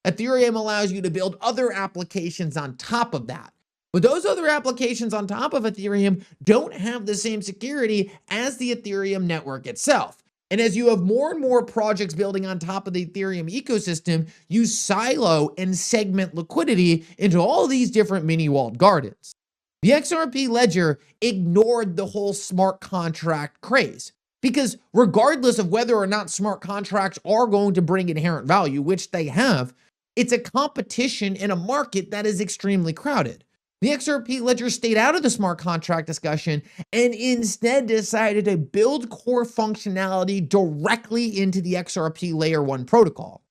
Ethereum allows you to build other applications on top of that. But those other applications on top of Ethereum don't have the same security as the Ethereum network itself. And as you have more and more projects building on top of the Ethereum ecosystem, you silo and segment liquidity into all these different mini walled gardens. The XRP ledger ignored the whole smart contract craze, because regardless of whether or not smart contracts are going to bring inherent value, which they have, it's a competition in a market that is extremely crowded. The XRP ledger stayed out of the smart contract discussion and instead decided to build core functionality directly into the XRP Layer 1 protocol.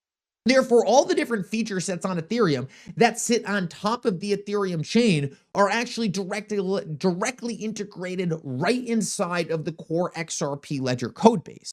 Therefore, all the different feature sets on Ethereum that sit on top of the Ethereum chain are actually directly integrated right inside of the core XRP ledger codebase.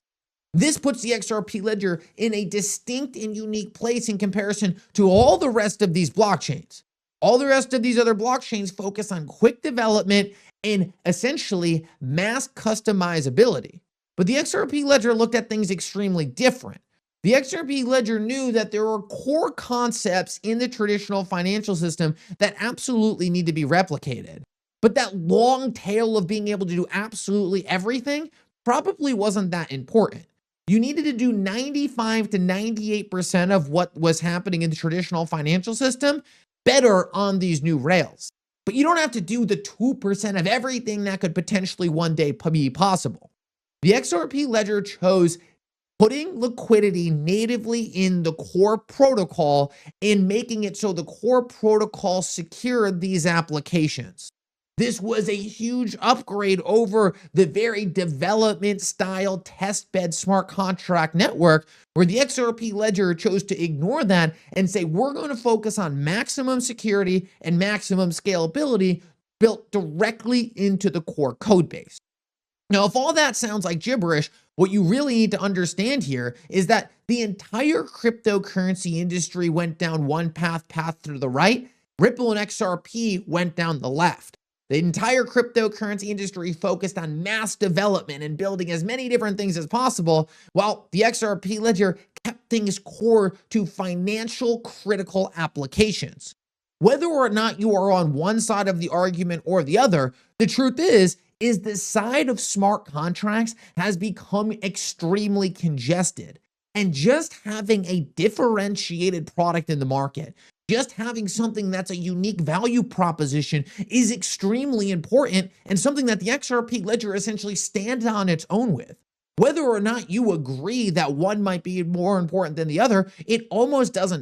This puts the XRP ledger in a distinct and unique place in comparison to all the rest of these blockchains. All the rest of these other blockchains focus on quick development and essentially mass customizability. But the XRP ledger looked at things extremely different. The XRP ledger knew that there are core concepts in the traditional financial system that absolutely need to be replicated. But that long tail of being able to do absolutely everything probably wasn't that important. You needed to do 95 to 98% of what was happening in the traditional financial system better on these new rails. But you don't have to do the 2% of everything that could potentially one day be possible. The XRP ledger chose putting liquidity natively in the core protocol and making it so the core protocol secured these applications. This was a huge upgrade over the very development style testbed smart contract network, where the XRP ledger chose to ignore that and say, we're going to focus on maximum security and maximum scalability built directly into the core code base. Now, if all that sounds like gibberish, what you really need to understand here is that the entire cryptocurrency industry went down one path to the right. Ripple and XRP went down the left. The entire cryptocurrency industry focused on mass development and building as many different things as possible, while the XRP ledger kept things core to financial critical applications. Whether or not you are on one side of the argument or the other, the truth is the side of smart contracts has become extremely congested. And just having a differentiated product in the market, just having something that's a unique value proposition is extremely important, and something that the XRP ledger essentially stands on its own with. Whether or not you agree that one might be more important than the other, it almost doesn't matter.